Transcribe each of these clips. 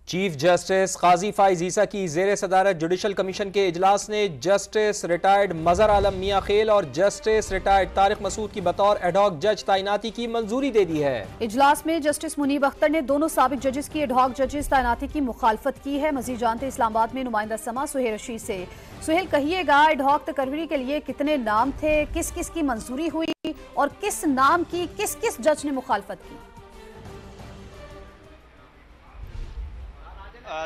Chief justice काजी फाइज ईसा की ज़ेर सदारत जुडिशल कमीशन के इजलास ने जस्टिस रिटायर्ड मजहर आलम मियां खेल और जस्टिस रिटायर्ड तारिक मसूद की बतौर एडहॉक जज तैनाती की मंजूरी दे दी है। इजलास में जस्टिस मुनीब अख्तर ने दोनों साबिक जजेस की एडहॉक जजेस तैनाती की मुखालफत की है। मजीद जानते इस्लामाबाद में नुमाइंदा समा सुहेल रशीद से। सुहेल, कहिएगा एडहॉक तकरीरी के लिए कितने नाम थे, किस किस की मंजूरी हुई और किस नाम की किस किस जज ने मुखालफत की?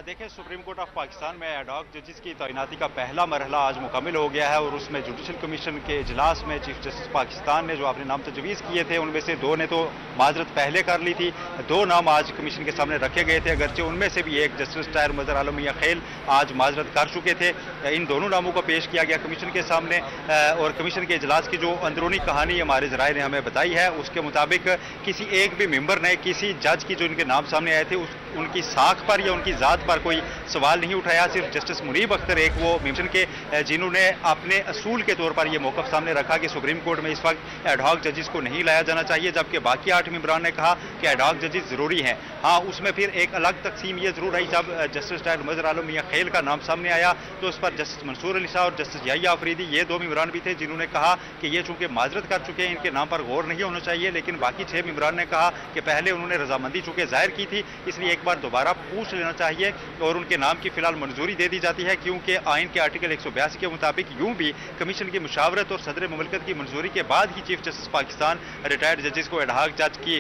देखिए, सुप्रीम कोर्ट ऑफ पाकिस्तान में एडहॉक जजेस की तैनाती का पहला मरहला आज मुकम्मल हो गया है और उसमें जुडिशल कमीशन के इजलास में चीफ जस्टिस पाकिस्तान ने जो अपने नाम तजवीज़ किए थे उनमें से दो ने तो माजरत पहले कर ली थी। दो नाम आज कमीशन के सामने रखे गए थे, अगरचे उनमें से भी एक जस्टिस रिटायर्ड मजहर आलम मियां खेल आज माजरत कर चुके थे। इन दोनों नामों को पेश किया गया कमीशन के सामने और कमीशन के इजलास की जो अंदरूनी कहानी हमारे ज़राए ने हमें बताई है उसके मुताबिक किसी एक भी मेंबर ने किसी जज की जो इनके नाम सामने आए थे उनकी साख पर या उनकी ज़ात पर कोई सवाल नहीं उठाया। सिर्फ जस्टिस मुनीब अख्तर एक वो मेंशन के जिन्होंने अपने असूल के तौर पर यह मौक़िफ़ सामने रखा कि सुप्रीम कोर्ट में इस वक्त एडहॉक जजेस को नहीं लाया जाना चाहिए, जबकि बाकी 8 मेंबरान ने कहा कि एडहॉक जजेस ज़रूरी हैं। हाँ, उसमें फिर एक अलग तकसीम ये ज़रूर आई जब जस्टिस रिटायर्ड मजहर आलम मियां खेल का नाम सामने आया तो उस पर जस्टिस मंसूर अली शाह और जस्टिस याहिया अफरीदी ये दो मेंबरान भी थे जिन्होंने कहा कि ये चूंकि माजरत कर चुके हैं इनके नाम पर गौर नहीं होना चाहिए। लेकिन बाकी 6 मेंबरान ने कहा कि पहले उन्होंने रजामंदी चूंकि जाहिर की थी इसलिए एक बार दोबारा पूछ लेना चाहिए और उनके नाम की फिलहाल मंजूरी दे दी जाती है, क्योंकि आइन के आर्टिकल 182 के मुताबिक यूं भी कमीशन की मुशावरत और सदर मुमलकत की मंजूरी के बाद ही चीफ जस्टिस पाकिस्तान रिटायर्ड जजेस को एडहॉक जज के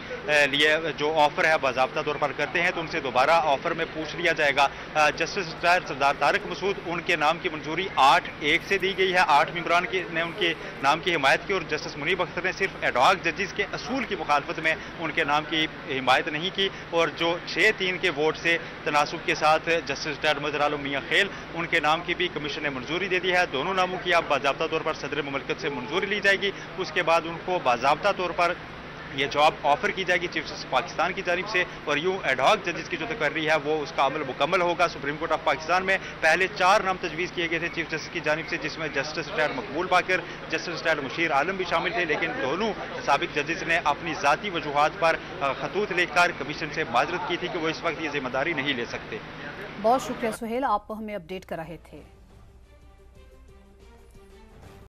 लिए जो ऑफर है बाज़ाब्ता तौर पर करते हैं तो उनसे दोबारा ऑफर में पूछ लिया जाएगा। जस्टिस रिटायर्ड सरदार तारिक मसूद उनके नाम की मंजूरी 8-1 से दी गई है, 8 मेंबरान ने उनके नाम की हिमायत की और जस्टिस मुनीब अख्तर ने सिर्फ एडहॉक जजेस के असूल की मुखालफत में उनके नाम की हिमायत नहीं की और जो 6-3 के वोट से तनासुब के साथ जस्टिस रिटायर्ड मजहर आलम मियां खेल उनके नाम की भी कमीशन ने मंजूरी दे दी है। दोनों नामों की अब बाज़ाब्ता तौर पर सदर मुमलकत से मंजूरी ली जाएगी, उसके बाद उनको बाज़ाब्ता तौर पर यह जॉब ऑफर की जाएगी चीफ जस्टिस पाकिस्तान की जानिब से और यूं एडहॉक जजेस की जो तकर्री है वो उसका अमल मुकम्मल होगा। सुप्रीम कोर्ट ऑफ पाकिस्तान में पहले 4 नाम तजवीज़ किए गए थे चीफ जस्टिस की जानिब से, जिसमें जस्टिस रिटायर्ड मकबूल बाकर, जस्टिस रिटायर्ड मुशीर आलम भी शामिल थे, लेकिन दोनों साबिक जजेस ने अपनी ज़ाती वजूहात पर खतूत लिखकर कमीशन से माजरत की थी कि वो इस वक्त ये जिम्मेदारी नहीं ले सकते। बहुत शुक्रिया सुहेल, आप हमें अपडेट कर रहे थे।